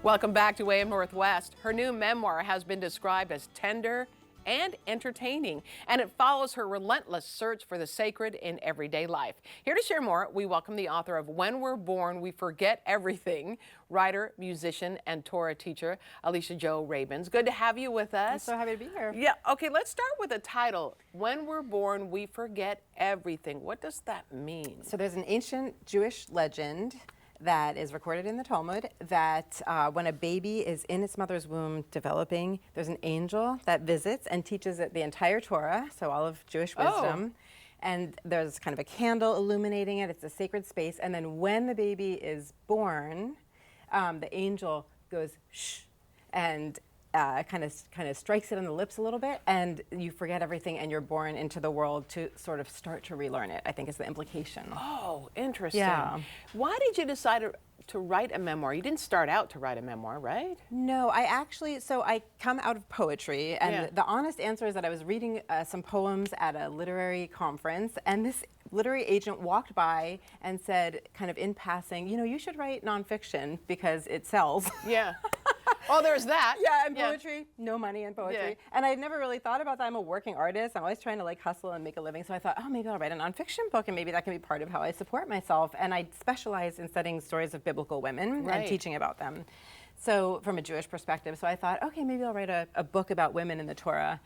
Welcome back to AM Northwest. Her new memoir has been described as tender and entertaining, and it follows her relentless search for the sacred in everyday life. Here to share more, we welcome the author of When We're Born, We Forget Everything, writer, musician, and Torah teacher, Alicia Jo Rabins. Good to have you with us. I'm so happy to be here. Yeah, okay, let's start with the title. When we're born, we forget everything. What does that mean? So there's an ancient Jewish legend that is recorded in the Talmud that when a baby is in its mother's womb developing, there's an angel that visits and teaches it the entire Torah, so all of Jewish wisdom. And there's kind of a candle illuminating it. It's a sacred space. And then when the baby is born, the angel goes shh and kind of strikes it on the lips a little bit, and you forget everything and you're born into the world to sort of start to relearn it, I think is the implication. Oh, interesting. Yeah. Why did you decide to write a memoir? You didn't start out to write a memoir, right? No, I come out of poetry, and the honest answer is that I was reading some poems at a literary conference, and this literary agent walked by and said, kind of in passing, you know, you should write nonfiction because it sells. Yeah. Oh, there's that. Yeah, and poetry, no money in poetry. Yeah. And I'd never really thought about that. I'm a working artist. I'm always trying to like hustle and make a living. So I thought, oh, maybe I'll write a nonfiction book and maybe that can be part of how I support myself. And I specialize in studying stories of biblical women and teaching about them. So from a Jewish perspective. So I thought, okay, maybe I'll write a book about women in the Torah.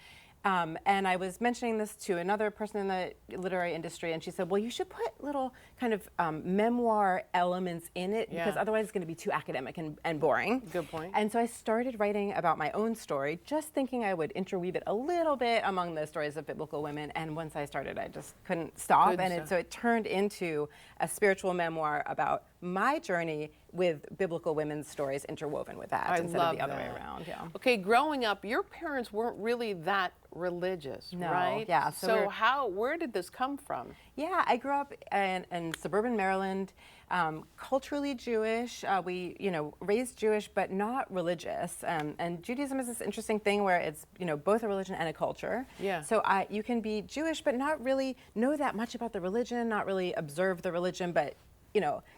And I was mentioning this to another person in the literary industry, and she said, well, you should put little kind of memoir elements in it because otherwise it's going to be too academic and boring. Good point. And so I started writing about my own story, just thinking I would interweave it a little bit among the stories of biblical women. And once I started, I just couldn't stop. So it turned into a spiritual memoir about my journey with biblical women's stories interwoven with that instead of the other way around. Yeah. Okay, growing up, your parents weren't really that religious, right? Yeah. So where did this come from? Yeah, I grew up in suburban Maryland, culturally Jewish. We, raised Jewish, but not religious. And Judaism is this interesting thing where it's, both a religion and a culture. Yeah. So you can be Jewish, but not really know that much about the religion, not really observe the religion, but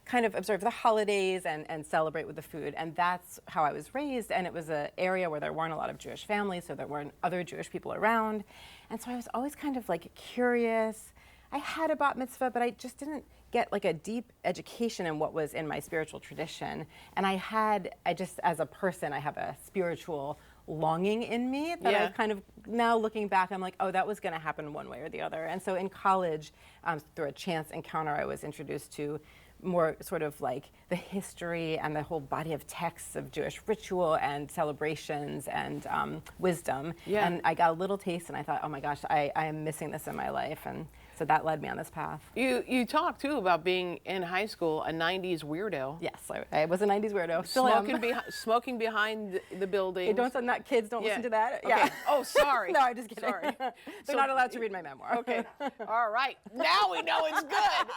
kind of observe the holidays and celebrate with the food. And that's how I was raised. And it was an area where there weren't a lot of Jewish families, so there weren't other Jewish people around. And so I was always kind of like curious. I had a bat mitzvah, but I just didn't get like a deep education in what was in my spiritual tradition. And I just, as a person, I have a spiritual longing in me that I kind of, now looking back, I'm like, oh, that was going to happen one way or the other. And so in college, through a chance encounter, I was introduced to more sort of like the history and the whole body of texts of Jewish ritual and celebrations and wisdom. Yeah. And I got a little taste and I thought, oh my gosh, I am missing this in my life. And so that led me on this path. You talked too about being in high school a 90s weirdo. Yes, I was a 90s weirdo. Still smoking behind the building. Hey, kids don't listen to that. Okay. Yeah. Oh, sorry. No, I'm just kidding. Sorry. They're not allowed to read my memoir. Okay. All right. Now we know it's good.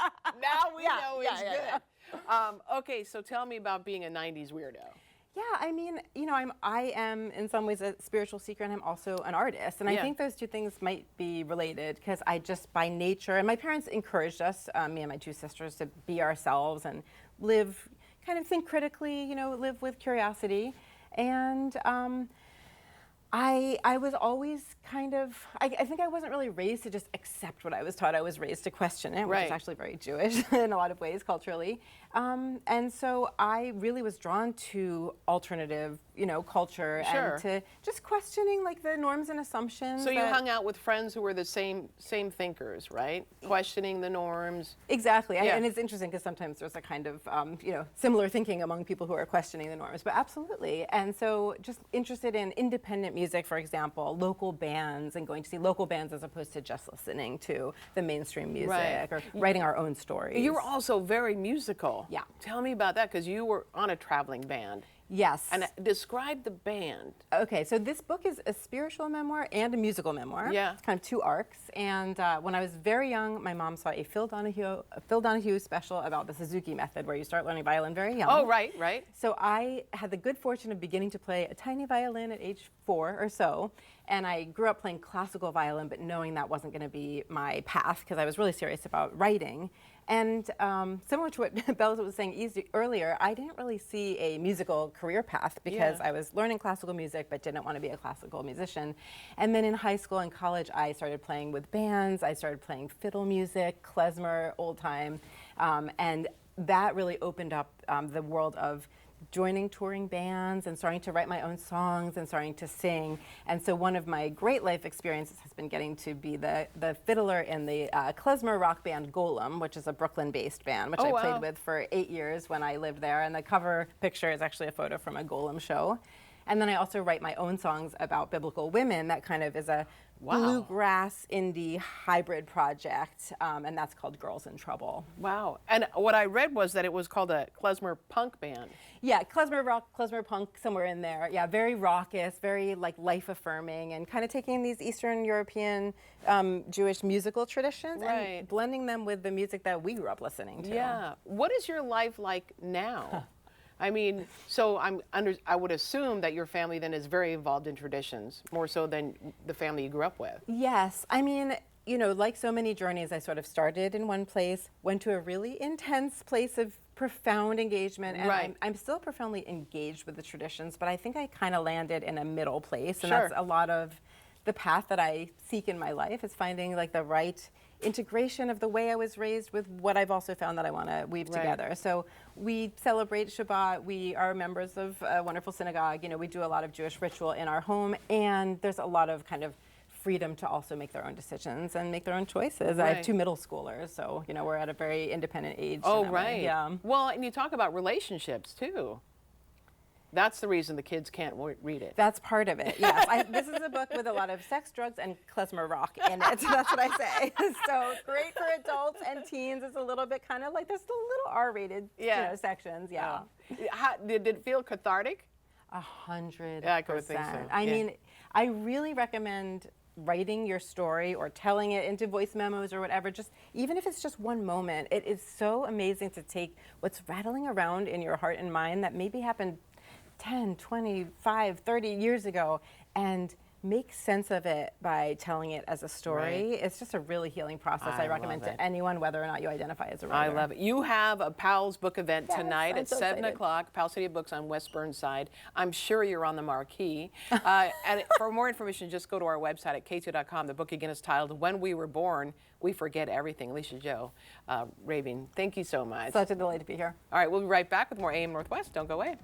Now we know it's good. Okay, so tell me about being a 90s weirdo. Yeah, I mean, I am in some ways a spiritual seeker, and I'm also an artist. And I think those two things might be related because I just by nature, and my parents encouraged us, me and my two sisters, to be ourselves and live, kind of think critically, live with curiosity. And I was always kind of, I think I wasn't really raised to just accept what I was taught. I was raised to question it, which is actually very Jewish in a lot of ways culturally. And so I really was drawn to alternative, culture and to just questioning like the norms and assumptions. So you hung out with friends who were the same thinkers, right? Questioning the norms. Exactly. And it's interesting because sometimes there's a kind of, similar thinking among people who are questioning the norms, but absolutely. And so just interested in independent music, for example, local bands and going to see local bands as opposed to just listening to the mainstream music or writing our own stories. You were also very musical. Yeah. Tell me about that because you were on a traveling band. Yes. And describe the band. Okay, so this book is a spiritual memoir and a musical memoir. Yeah. It's kind of two arcs. And when I was very young, my mom saw a Phil Donahue special about the Suzuki method where you start learning violin very young. Oh, right. So I had the good fortune of beginning to play a tiny violin at age 4 or so. And I grew up playing classical violin, but knowing that wasn't going to be my path because I was really serious about writing. And similar to what Bella was saying earlier, I didn't really see a musical career path because I was learning classical music but didn't want to be a classical musician. And then in high school and college, I started playing with bands. I started playing fiddle music, klezmer, old time, and that really opened up the world of joining touring bands and starting to write my own songs and starting to sing. And so one of my great life experiences has been getting to be the fiddler in the klezmer rock band Golem, which is a Brooklyn-based band, which I played with for 8 years when I lived there. And the cover picture is actually a photo from a Golem show. And then I also write my own songs about biblical women. That kind of is a bluegrass indie hybrid project, and that's called Girls in Trouble. Wow. And what I read was that it was called a klezmer punk band. Yeah, klezmer rock, klezmer punk, somewhere in there. Yeah, very raucous, very like life affirming, and kind of taking these Eastern European Jewish musical traditions and blending them with the music that we grew up listening to. Yeah. What is your life like now? I mean, so I would assume that your family then is very involved in traditions, more so than the family you grew up with. Yes. I mean, you know, like so many journeys, I sort of started in one place, went to a really intense place of profound engagement, and I'm still profoundly engaged with the traditions, but I think I kind of landed in a middle place, and that's a lot of the path that I seek in my life, is finding like the right integration of the way I was raised with what I've also found that I want to weave together. So we celebrate Shabbat. We are members of a wonderful synagogue. You know, we do a lot of Jewish ritual in our home, and there's a lot of kind of freedom to also make their own decisions and make their own choices. I have 2 middle schoolers, so you know we're at a very independent age. Oh, right. Yeah. Well, and you talk about relationships too. That's the reason the kids can't read it. That's part of it, yes. This is a book with a lot of sex, drugs, and klezmer rock in it. That's what I say. So great for adults and teens. It's a little bit kind of like, there's a little R-rated you know, sections, Did it feel cathartic? 100%. Yeah, I could think so. I mean, I really recommend writing your story or telling it into voice memos or whatever, just even if it's just one moment. It is so amazing to take what's rattling around in your heart and mind that maybe happened 10, 25, 30 years ago and make sense of it by telling it as a story. It's just a really healing process. I recommend to anyone, whether or not you identify as a writer. I love it. You have a Pal's book event tonight at 7 o'clock, Pal City of Books on West Burnside. I'm sure you're on the marquee. And for more information, just go to our website at k2.com. The book again is titled When We Were Born, We Forget Everything. Alicia Jo Rabins, thank you so much. Such a delight to be here. All right, we'll be right back with more AM Northwest. Don't go away.